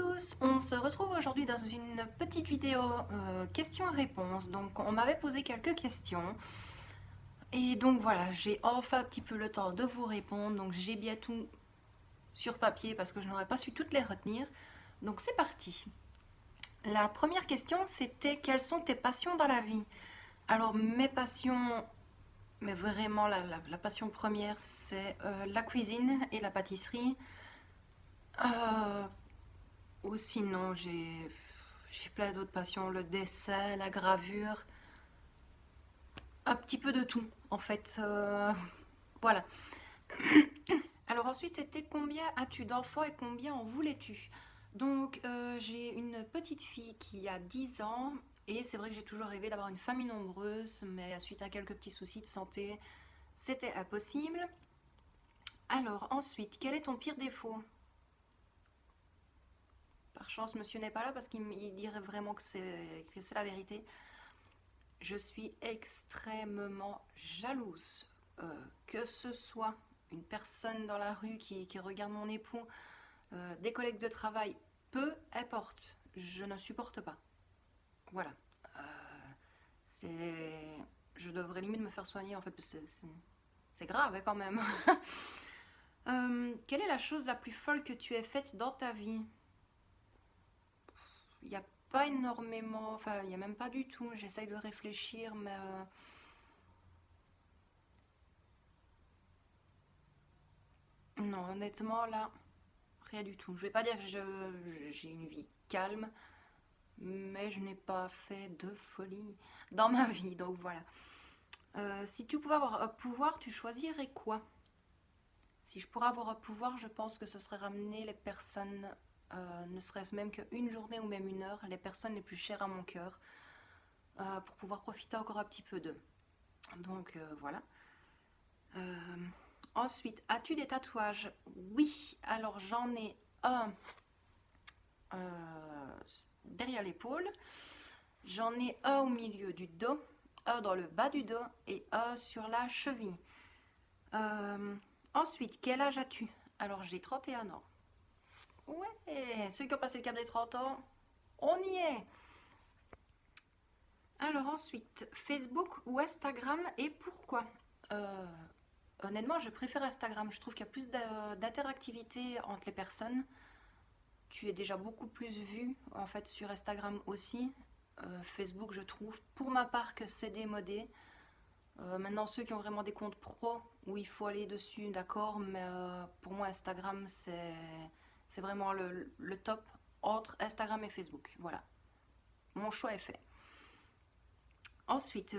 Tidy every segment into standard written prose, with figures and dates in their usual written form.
tous, on se retrouve aujourd'hui dans une petite vidéo questions-réponses. Donc on m'avait posé quelques questions et donc voilà, j'ai enfin un petit peu le temps de vous répondre. Donc j'ai bien tout sur papier parce que je n'aurais pas su toutes les retenir. Donc c'est parti. La première question c'était quelles sont tes passions dans la vie? Alors mes passions, mais vraiment la passion première c'est la cuisine et la pâtisserie. Euh, Ou sinon, j'ai plein d'autres passions, le dessin, la gravure, un petit peu de tout en fait. Voilà. Alors ensuite, c'était combien as-tu d'enfants et combien en voulais-tu? Donc j'ai une petite fille qui a 10 ans et c'est vrai que j'ai toujours rêvé d'avoir une famille nombreuse, mais suite à quelques petits soucis de santé, c'était impossible. Alors ensuite, quel est ton pire défaut? Par chance, monsieur n'est pas là parce qu'il dirait vraiment que c'est la vérité. Je suis extrêmement jalouse. Que ce soit une personne dans la rue qui regarde mon époux, des collègues de travail, peu importe, je ne supporte pas. Voilà. Euh, c'est... Je devrais limite me faire soigner en fait, parce que c'est grave hein, quand même. Quelle est la chose la plus folle que tu aies faite dans ta vie? Il n'y a pas énormément, enfin il n'y a même pas du tout, j'essaye de réfléchir, mais non, honnêtement, là, rien du tout. Je vais pas dire que j'ai une vie calme, mais je n'ai pas fait de folie dans ma vie, donc voilà. Si tu pouvais avoir un pouvoir, tu choisirais quoi? Si je pourrais avoir un pouvoir, je pense que ce serait ramener les personnes, ne serait-ce même qu'une journée ou même une heure, les personnes les plus chères à mon cœur, pour pouvoir profiter encore un petit peu d'eux. Donc voilà. Euh, Ensuite, as-tu des tatouages? Oui, alors j'en ai un euh, derrière l'épaule. J'en ai un au milieu du dos, un dans le bas du dos et un sur la cheville. Euh, Ensuite, quel âge as-tu? Alors j'ai 31 ans. Ouais, ceux qui ont passé le cap des 30 ans, on y est. Alors ensuite, Facebook ou Instagram et pourquoi? Euh, Honnêtement, je préfère Instagram. Je trouve qu'il y a plus d'interactivité entre les personnes. Tu es déjà beaucoup plus vu en fait sur Instagram aussi. Facebook, je trouve pour ma part que c'est démodé. Maintenant, ceux qui ont vraiment des comptes pro où il faut aller dessus, d'accord, mais pour moi, Instagram, c'est vraiment le top entre Instagram et Facebook. Voilà, mon choix est fait. Ensuite,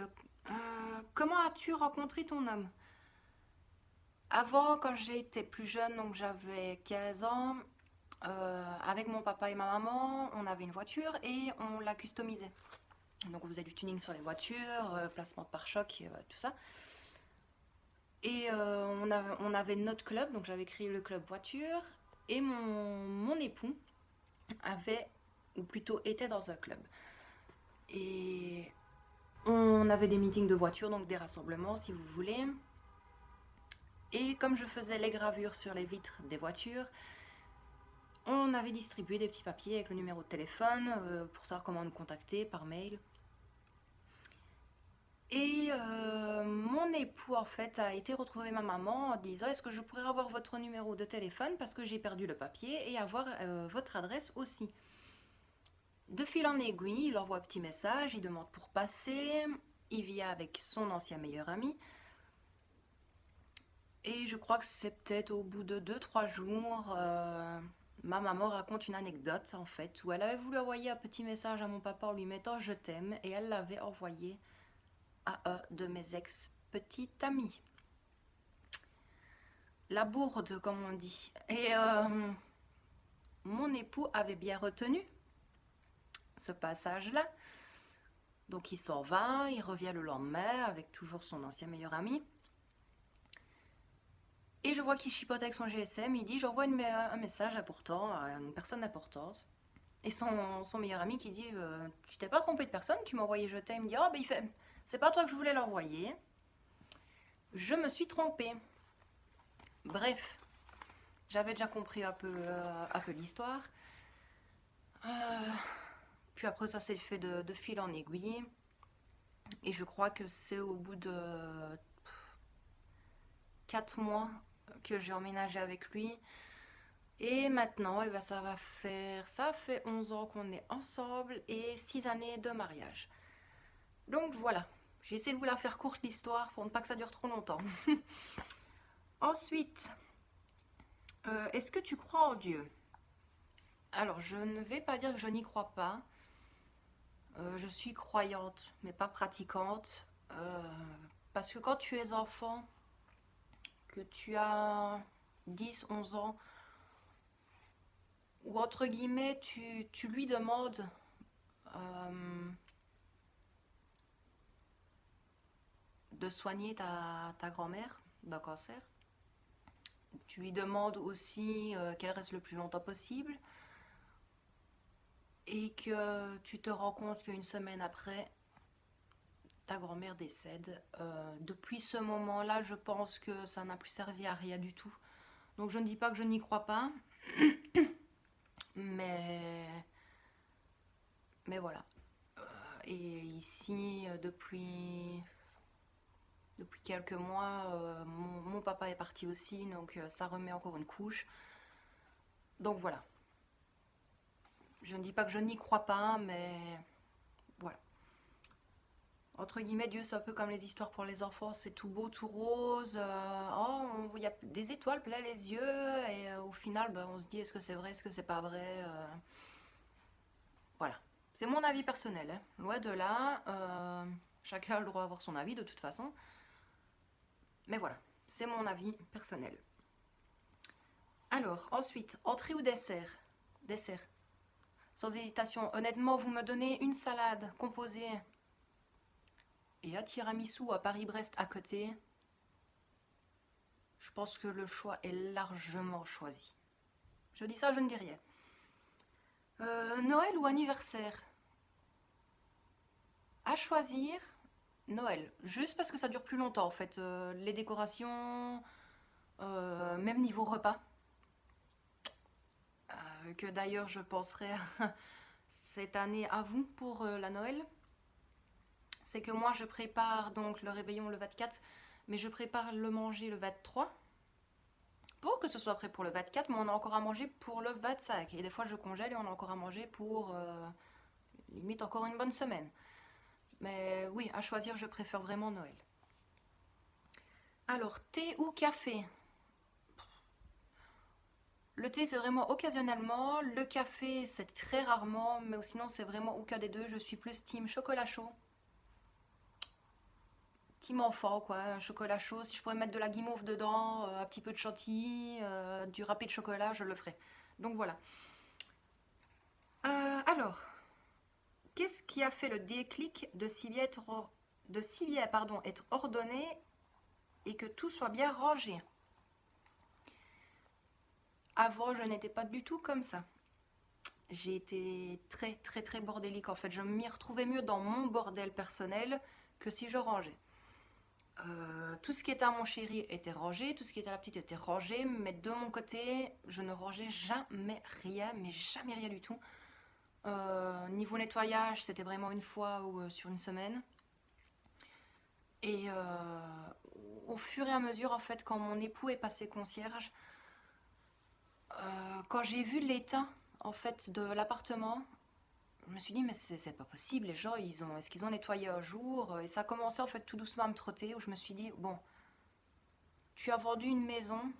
comment as-tu rencontré ton homme? Avant, quand j'étais plus jeune, donc j'avais 15 ans, avec mon papa et ma maman, on avait une voiture et on la customisait. Donc on faisait du tuning sur les voitures, placement de pare-chocs, tout ça. Et on avait notre club, donc j'avais créé le club voiture. Et mon époux avait, ou plutôt était dans un club. Et on avait des meetings de voiture, donc des rassemblements si vous voulez. Et comme je faisais les gravures sur les vitres des voitures, on avait distribué des petits papiers avec le numéro de téléphone pour savoir comment nous contacter par mail. Et mon époux en fait a été retrouver ma maman en disant est-ce que je pourrais avoir votre numéro de téléphone parce que j'ai perdu le papier et avoir votre adresse aussi. De fil en aiguille, il envoie un petit message, il demande pour passer, il vient avec son ancien meilleur ami. Et je crois que c'est peut-être au bout de 2 3 jours, ma maman raconte une anecdote en fait où elle avait voulu envoyer un petit message à mon papa en lui mettant je t'aime et elle l'avait envoyé à un de mes ex petits amis. La bourde, comme on dit. Et mon époux avait bien retenu ce passage-là. Donc il s'en va, il revient le lendemain avec toujours son ancien meilleur ami. Et je vois qu'il chipote avec son GSM, il dit j'envoie un message important à une personne importante. Et son meilleur ami qui dit tu t'es pas trompé de personne, tu m'as envoyé je t'aime. Il me dit oh ben il fait c'est pas toi que je voulais l'envoyer, je me suis trompé. Bref, j'avais déjà compris un peu l'histoire. Euh, Puis après, ça s'est fait de fil en aiguille. Et je crois que c'est au bout de 4 mois que j'ai emménagé avec lui. Et maintenant, eh ben, ça fait 11 ans qu'on est ensemble et 6 années de mariage. Donc voilà, j'ai essayé de vous la faire courte l'histoire pour ne pas que ça dure trop longtemps. Ensuite, est-ce que tu crois en Dieu? Alors, je ne vais pas dire que je n'y crois pas. Je suis croyante, mais pas pratiquante. Parce que quand tu es enfant, que tu as 10, 11 ans, ou entre guillemets, tu lui demandes euh, de soigner ta grand-mère d'un cancer. Tu lui demandes aussi qu'elle reste le plus longtemps possible et que tu te rends compte qu'une semaine après, ta grand-mère décède. Depuis ce moment-là, je pense que ça n'a plus servi à rien du tout. Donc je ne dis pas que je n'y crois pas, mais, mais voilà. Et ici, depuis quelques mois, mon papa est parti aussi, donc ça remet encore une couche. Donc voilà. Je ne dis pas que je n'y crois pas, mais voilà. Entre guillemets, Dieu, c'est un peu comme les histoires pour les enfants, c'est tout beau, tout rose. Il y a des étoiles plein les yeux, et au final, ben, on se dit est-ce que c'est vrai, est-ce que c'est pas vrai. Voilà. C'est mon avis personnel, hein. Loin de là, chacun a le droit d'avoir son avis de toute façon. Mais voilà, c'est mon avis personnel. Alors, ensuite, entrée ou dessert? Dessert. Sans hésitation. Honnêtement, vous me donnez une salade composée et un tiramisu à Paris-Brest à côté. Je pense que le choix est largement choisi. Je dis ça, je ne dis rien. Noël ou anniversaire? À choisir, Noël. Juste parce que ça dure plus longtemps en fait. Les décorations, même niveau repas. Que d'ailleurs je penserai cette année à vous pour la Noël. C'est que moi je prépare donc le réveillon le 24, mais je prépare le manger le 23 pour que ce soit prêt pour le 24, mais on a encore à manger pour le 25. Et des fois je congèle et on a encore à manger pour limite encore une bonne semaine. Mais oui, à choisir, je préfère vraiment Noël. Alors, thé ou café? Le thé, c'est vraiment occasionnellement. Le café, c'est très rarement. Mais sinon, c'est vraiment aucun des deux. Je suis plus team chocolat chaud. Team enfant, quoi. Un chocolat chaud. Si je pourrais mettre de la guimauve dedans, un petit peu de chantilly, du râpé de chocolat, je le ferais. Donc voilà. Alors, qu'est-ce qui a fait le déclic si bien être ordonné et que tout soit bien rangé? Avant, je n'étais pas du tout comme ça. J'ai été très très très bordélique en fait. Je m'y retrouvais mieux dans mon bordel personnel que si je rangeais. Tout ce qui était à mon chéri était rangé, tout ce qui était à la petite était rangé, mais de mon côté, je ne rangeais jamais rien, mais jamais rien du tout. Niveau nettoyage, c'était vraiment une fois ou sur une semaine. Et au fur et à mesure, en fait, quand mon époux est passé concierge, quand j'ai vu l'état en fait de l'appartement, je me suis dit mais c'est pas possible, les gens est-ce qu'ils ont nettoyé un jour? Et ça a commencé en fait tout doucement à me trotter où je me suis dit bon, tu as vendu une maison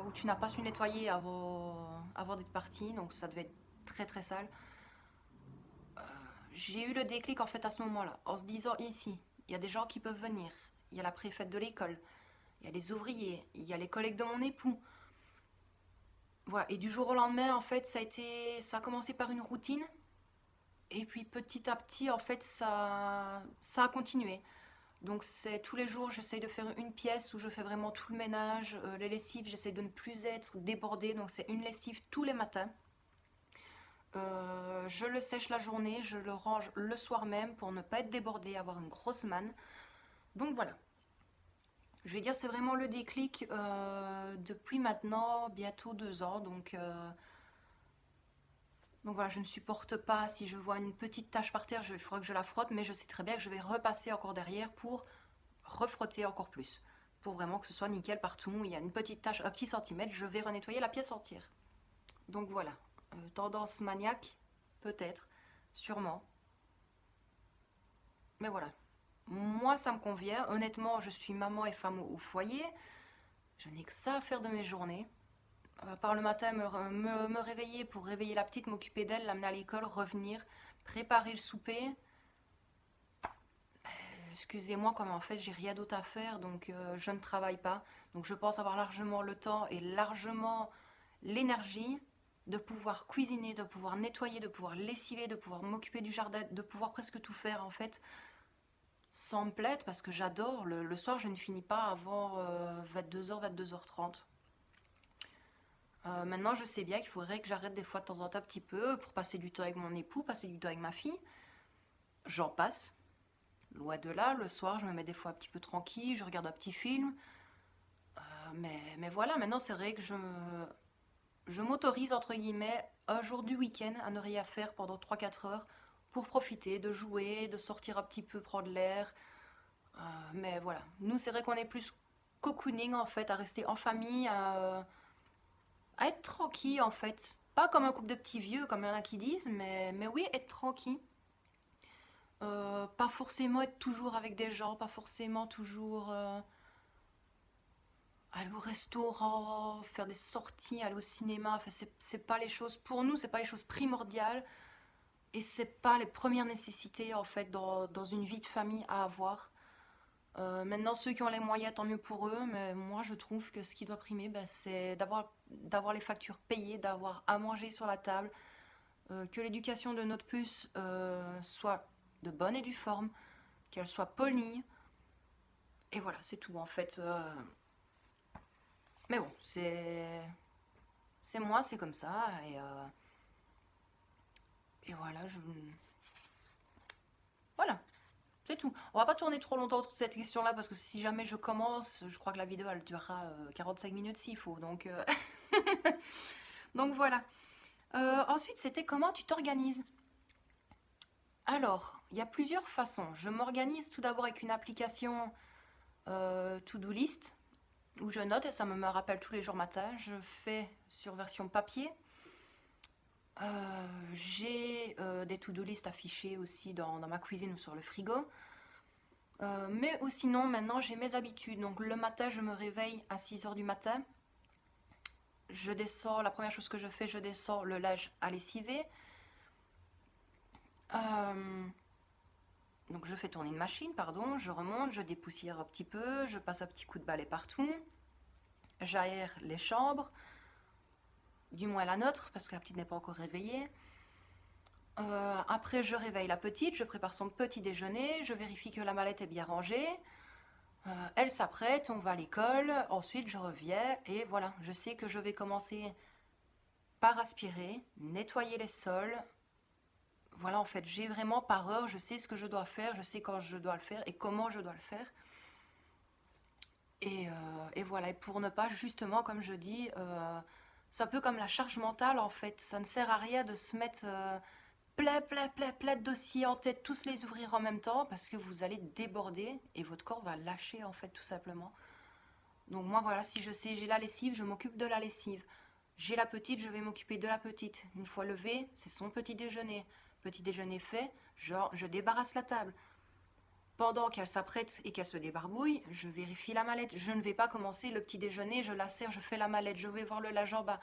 où tu n'as pas su nettoyer avant d'être parti, donc ça devait être très très sale. J'ai eu le déclic en fait à ce moment-là, en se disant ici, il y a des gens qui peuvent venir, il y a la préfète de l'école, il y a les ouvriers, il y a les collègues de mon époux. Voilà, et du jour au lendemain, en fait, ça a commencé par une routine, et puis petit à petit, en fait, ça a continué. Donc c'est tous les jours, j'essaye de faire une pièce où je fais vraiment tout le ménage. Les lessives, j'essaye de ne plus être débordée, donc c'est une lessive tous les matins. Je le sèche la journée, je le range le soir même pour ne pas être débordée, avoir une grosse manne. Donc voilà. Je vais dire c'est vraiment le déclic depuis maintenant bientôt 2 ans. Donc Donc voilà, je ne supporte pas si je vois une petite tache par terre, il faudra que je la frotte, mais je sais très bien que je vais repasser encore derrière pour refrotter encore plus. Pour vraiment que ce soit nickel partout. Il y a une petite tache, un petit centimètre, je vais renettoyer la pièce entière. Donc voilà, tendance maniaque, peut-être, sûrement. Mais voilà, moi ça me convient. Honnêtement, je suis maman et femme au foyer. Je n'ai que ça à faire de mes journées. À part le matin, me réveiller pour réveiller la petite, m'occuper d'elle, l'amener à l'école, revenir, préparer le souper. Excusez-moi, comme en fait j'ai rien d'autre à faire, donc je ne travaille pas. Donc je pense avoir largement le temps et largement l'énergie de pouvoir cuisiner, de pouvoir nettoyer, de pouvoir lessiver, de pouvoir m'occuper du jardin, de pouvoir presque tout faire en fait, sans me plaindre, parce que j'adore. Le soir, je ne finis pas avant 22h, 22h30. Maintenant, je sais bien qu'il faudrait que j'arrête des fois de temps en temps un petit peu pour passer du temps avec mon époux, passer du temps avec ma fille. J'en passe. Loin de là, le soir, je me mets des fois un petit peu tranquille, je regarde un petit film. Mais voilà, maintenant, c'est vrai que je m'autorise, entre guillemets, un jour du week-end à ne rien faire pendant 3 4 heures pour profiter, de jouer, de sortir un petit peu, prendre l'air. Mais voilà, nous, c'est vrai qu'on est plus cocooning, en fait, à rester en famille, à être tranquille, en fait. Pas comme un couple de petits vieux, comme il y en a qui disent, mais oui, être tranquille. Pas forcément être toujours avec des gens, pas forcément toujours aller au restaurant, faire des sorties, aller au cinéma. Enfin, c'est pas les choses, pour nous, c'est pas les choses primordiales et c'est pas les premières nécessités en fait dans une vie de famille à avoir. Maintenant, ceux qui ont les moyens, tant mieux pour eux, mais moi je trouve que ce qui doit primer, ben, c'est d'avoir les factures payées, d'avoir à manger sur la table, que l'éducation de notre puce soit de bonne et due forme, qu'elle soit polie. Et voilà, c'est tout en fait. Mais bon, c'est moi, c'est comme ça. Et voilà, voilà, c'est tout. On va pas tourner trop longtemps autour de cette question-là parce que si jamais je commence, je crois que la vidéo elle durera 45 minutes s'il faut. Donc voilà. Ensuite, c'était comment tu t'organises. Alors, il y a plusieurs façons. Je m'organise tout d'abord avec une application To-Do List où je note et ça me rappelle tous les jours matin. Je fais sur version papier. J'ai des to-do list affichées aussi dans ma cuisine ou sur le frigo. Mais ou sinon, maintenant, j'ai mes habitudes. Donc le matin, je me réveille à 6 heures du matin. Je descends, la première chose que je fais, je descends le linge à lessiver. Euh, donc je fais tourner une machine, pardon. Je remonte, je dépoussière un petit peu, je passe un petit coup de balai partout. J'aère les chambres, du moins la nôtre, parce que la petite n'est pas encore réveillée. Après, je réveille la petite, je prépare son petit déjeuner, je vérifie que la mallette est bien rangée. Elle s'apprête, on va à l'école, ensuite je reviens et voilà, je sais que je vais commencer par aspirer, nettoyer les sols. Voilà, en fait, j'ai vraiment par heure, je sais ce que je dois faire, je sais quand je dois le faire et comment je dois le faire. Et voilà, et pour ne pas justement, comme je dis, c'est un peu comme la charge mentale en fait. Ça ne sert à rien de se mettre plein de dossiers en tête, tous les ouvrir en même temps parce que vous allez déborder et votre corps va lâcher en fait tout simplement. Donc moi voilà, si je sais j'ai la lessive, je m'occupe de la lessive. J'ai la petite, je vais m'occuper de la petite. Une fois levée, c'est son petit déjeuner. Petit déjeuner fait, genre je débarrasse la table. Pendant qu'elle s'apprête et qu'elle se débarbouille, je vérifie la mallette. Je ne vais pas commencer le petit déjeuner, je la sers, je fais la mallette, je vais voir le linge en bas.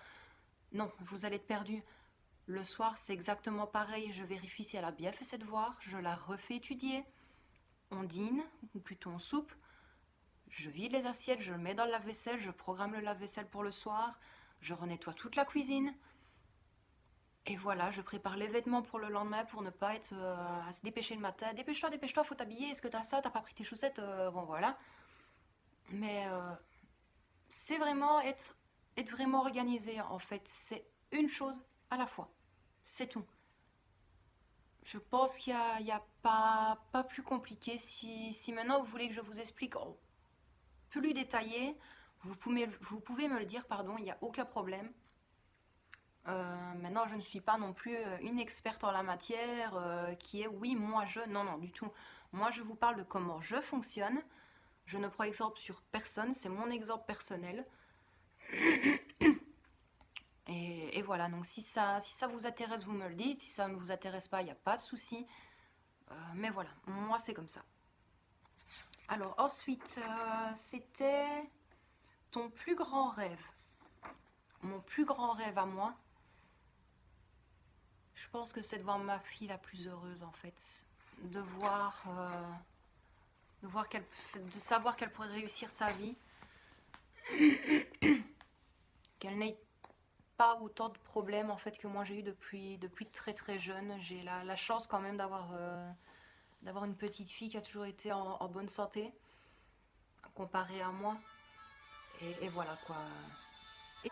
Non, vous allez être perdu. Le soir, c'est exactement pareil. Je vérifie si elle a bien fait ses devoirs, je la refais étudier. On dîne, ou plutôt on soupe. Je vide les assiettes, je le mets dans le lave-vaisselle, je programme le lave-vaisselle pour le soir. Je renettoie toute la cuisine. Et voilà, je prépare les vêtements pour le lendemain pour ne pas être à se dépêcher le matin. Dépêche-toi, faut t'habiller. Est-ce que t'as ça? T'as pas pris tes chaussettes? Bon, voilà. Mais c'est vraiment être vraiment organisé en fait. C'est une chose à la fois. C'est tout. Je pense qu'il y a pas plus compliqué. Si maintenant vous voulez que je vous explique en plus détaillé, vous pouvez me le dire, pardon, il n'y a aucun problème. Maintenant, je ne suis pas non plus une experte en la matière qui est oui, moi je. Non, non, du tout. Moi, je vous parle de comment je fonctionne. Je ne prends exemple sur personne, c'est mon exemple personnel. Et voilà, donc si ça vous intéresse, vous me le dites. Si ça ne vous intéresse pas, il n'y a pas de souci. Mais voilà, moi c'est comme ça. Alors ensuite, c'était ton plus grand rêve. Mon plus grand rêve à moi, je pense que c'est de voir ma fille la plus heureuse en fait. De voir, de voir qu'elle, de savoir qu'elle pourrait réussir sa vie, qu'elle n'ait pas autant de problèmes en fait que moi j'ai eu depuis très très jeune. J'ai la chance quand même d'avoir une petite fille qui a toujours été en bonne santé comparée à moi. Et voilà quoi. Et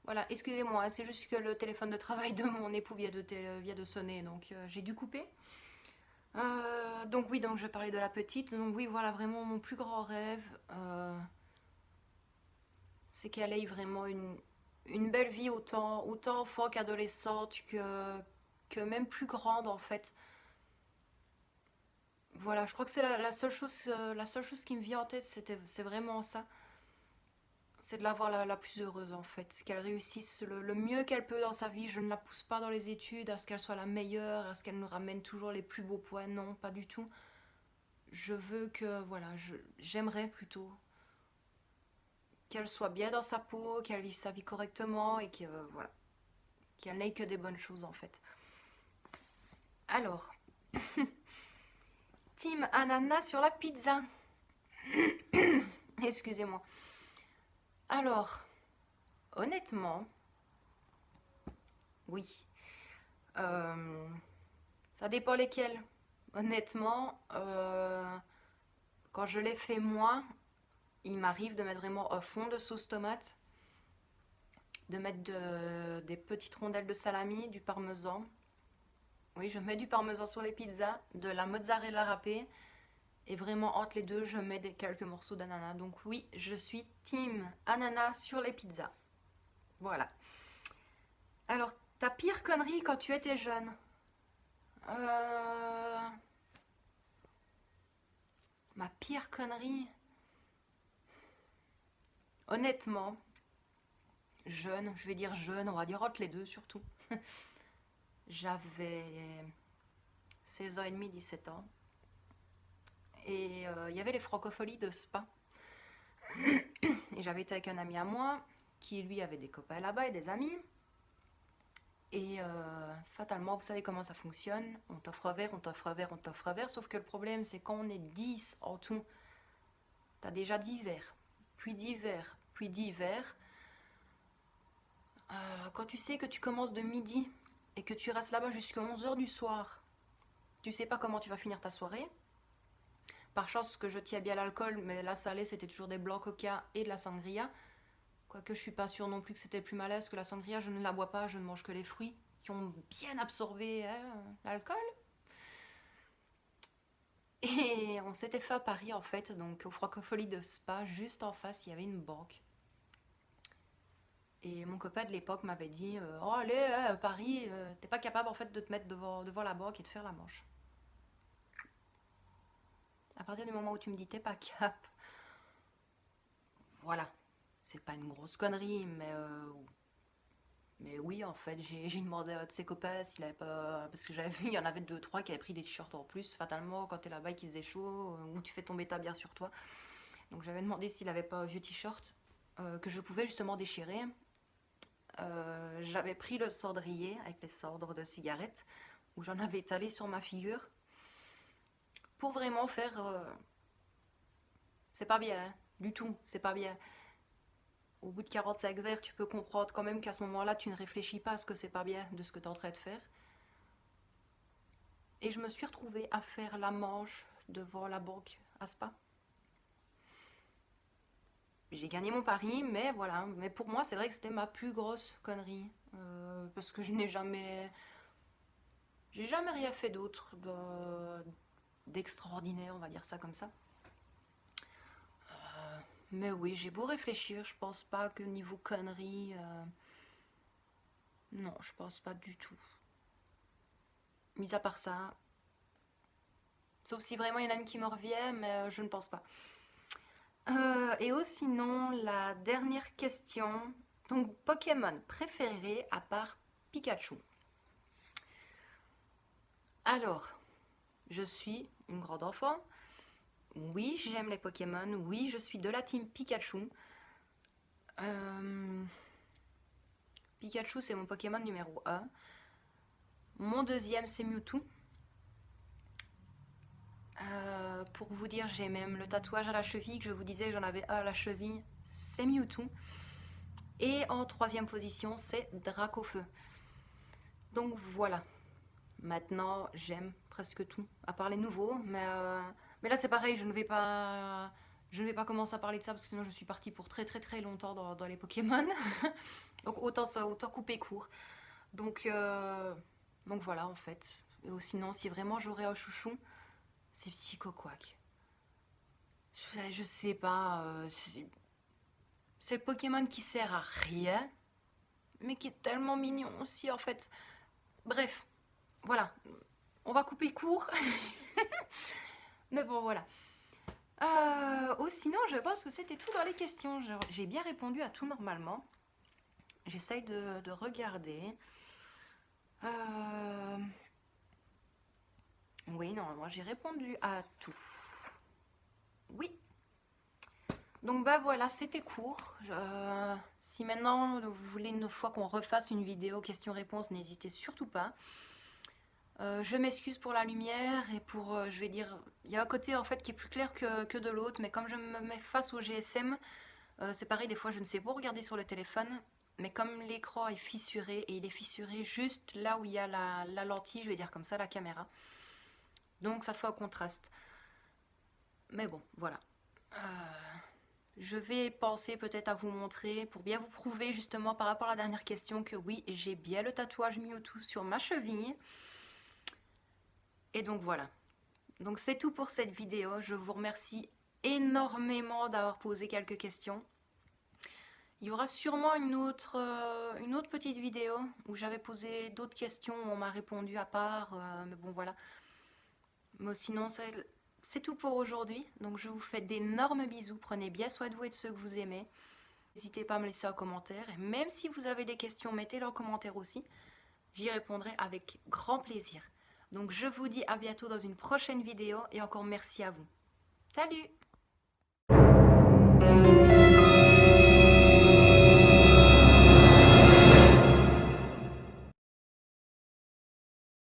voilà, excusez-moi, c'est juste que le téléphone de travail de mon époux vient de sonner, donc j'ai dû couper. Donc oui, donc je parlais de la petite. Donc oui, voilà, vraiment mon plus grand rêve, c'est qu'elle ait vraiment une belle vie, autant enfant qu'adolescente, que même plus grande en fait. Voilà, je crois que c'est la seule chose qui me vient en tête, c'est vraiment ça. C'est de la voir la plus heureuse en fait, qu'elle réussisse le mieux qu'elle peut dans sa vie. Je ne la pousse pas dans les études, à ce qu'elle soit la meilleure, à ce qu'elle nous ramène toujours les plus beaux points, non, pas du tout. Je veux que, voilà, j'aimerais plutôt qu'elle soit bien dans sa peau, qu'elle vive sa vie correctement et que, voilà, qu'elle n'ait que des bonnes choses en fait. Alors, team ananas sur la pizza. Excusez-moi. Alors, honnêtement, oui. Euh, Ça dépend lesquels. Honnêtement, quand je l'ai fait moi, il m'arrive de mettre vraiment un fond de sauce tomate, de mettre des petites rondelles de salami, du parmesan. Oui, je mets du parmesan sur les pizzas, de la mozzarella râpée, et vraiment entre les deux, je mets quelques morceaux d'ananas. Donc oui, je suis team ananas sur les pizzas. Voilà. Alors, ta pire connerie quand tu étais jeune? Euh, Ma pire connerie? Honnêtement, jeune, je vais dire jeune, on va dire entre les deux surtout. J'avais 16 ans et demi, 17 ans. Et il y avait les francopholies de Spa. Et j'avais été avec un ami à moi qui lui avait des copains là-bas et des amis. Et fatalement, vous savez comment ça fonctionne. On t'offre un verre, on t'offre un verre, on t'offre un verre. Sauf que le problème, c'est quand on est 10 en tout, t'as déjà 10 verres, puis 10 verres, puis 10 verres. Quand tu sais que tu commences de midi et que tu restes là-bas jusqu'à 11 h du soir, tu sais pas comment tu vas finir ta soirée. Par chance que je tiens bien l'alcool, mais la salée c'était toujours des blancs coca et de la sangria. Quoique je suis pas sûre non plus que c'était le plus malaise, que la sangria je ne la bois pas, je ne mange que les fruits qui ont bien absorbé l'alcool. Et on s'était fait à Paris en fait, donc au Francophonie de Spa, juste en face il y avait une banque. Et mon copain de l'époque m'avait dit oh allez, Paris, t'es pas capable en fait de te mettre devant la banque et de faire la manche. À partir du moment où tu me dis t'es pas cap, voilà, c'est pas une grosse connerie, mais oui, en fait, j'ai demandé à un de ses copains s'il avait pas. Parce que j'avais vu, il y en avait deux, trois qui avaient pris des t-shirts en plus. Fatalement, quand t'es là-bas et qu'il faisait chaud, ou tu fais tomber ta bière sur toi. Donc j'avais demandé s'il avait pas un vieux t-shirt que je pouvais justement déchirer. J'avais pris le cendrier avec les cendres de cigarettes, où j'en avais étalé sur ma figure, pour vraiment faire. C'est pas bien, hein, du tout, c'est pas bien. Au bout de 45 verres, tu peux comprendre quand même qu'à ce moment-là, tu ne réfléchis pas à ce que c'est pas bien de ce que tu es en train de faire. Et je me suis retrouvée à faire la manche devant la banque à Spa. J'ai gagné mon pari, mais voilà. Mais pour moi, c'est vrai que c'était ma plus grosse connerie. Parce que je n'ai jamais. J'ai jamais rien fait d'autre d'extraordinaire, on va dire ça comme ça. Mais oui, j'ai beau réfléchir, je pense pas que niveau connerie. Non, je pense pas du tout. Mis à part ça, sauf si vraiment il y en a une qui me revient, mais je ne pense pas. Et oh, sinon, la dernière question. Donc, Pokémon préféré à part Pikachu. Alors, je suis une grande enfant. Oui, j'aime les Pokémon. Oui, je suis de la team Pikachu. Euh, Pikachu, c'est mon Pokémon numéro 1. Mon deuxième, c'est Mewtwo. Pour vous dire, j'ai même le tatouage à la cheville que je vous disais que j'en avais un à la cheville. C'est Mewtwo. Et en troisième position, c'est Dracofeu. Donc voilà. Maintenant, j'aime presque tout, à part les nouveaux. Mais là, c'est pareil, je ne vais pas commencer à parler de ça parce que sinon je suis partie pour très très très longtemps dans les Pokémon. Donc autant couper court. Donc, euh, donc voilà en fait. Sinon, si vraiment j'aurais un chouchou, c'est Psycho Quack. Je sais pas. C'est le Pokémon qui sert à rien, mais qui est tellement mignon aussi en fait. Bref, voilà. On va couper court. Mais bon, voilà. Sinon, je pense que c'était tout dans les questions. J'ai bien répondu à tout normalement. J'essaye de regarder. Euh, Oui, normalement, j'ai répondu à tout. Oui. Donc, bah voilà, c'était court. Si maintenant vous voulez une fois qu'on refasse une vidéo questions-réponses, n'hésitez surtout pas. Je m'excuse pour la lumière et pour, je vais dire, il y a un côté en fait qui est plus clair que de l'autre, mais comme je me mets face au GSM, c'est pareil, des fois je ne sais pas regarder sur le téléphone, mais comme l'écran est fissuré, et il est fissuré juste là où il y a la lentille, je vais dire comme ça, la caméra. Donc ça fait un contraste. Mais bon, voilà. Je vais penser peut-être à vous montrer, pour bien vous prouver justement par rapport à la dernière question, que oui, j'ai bien le tatouage Mewtwo sur ma cheville. Et donc voilà. Donc c'est tout pour cette vidéo. Je vous remercie énormément d'avoir posé quelques questions. Il y aura sûrement une autre petite vidéo où j'avais posé d'autres questions, où on m'a répondu à part, mais bon voilà. Mais sinon, c'est tout pour aujourd'hui. Donc je vous fais d'énormes bisous. Prenez bien soin de vous et de ceux que vous aimez. N'hésitez pas à me laisser un commentaire. Et même si vous avez des questions, mettez-les en commentaire aussi. J'y répondrai avec grand plaisir. Donc je vous dis à bientôt dans une prochaine vidéo et encore merci à vous. Salut!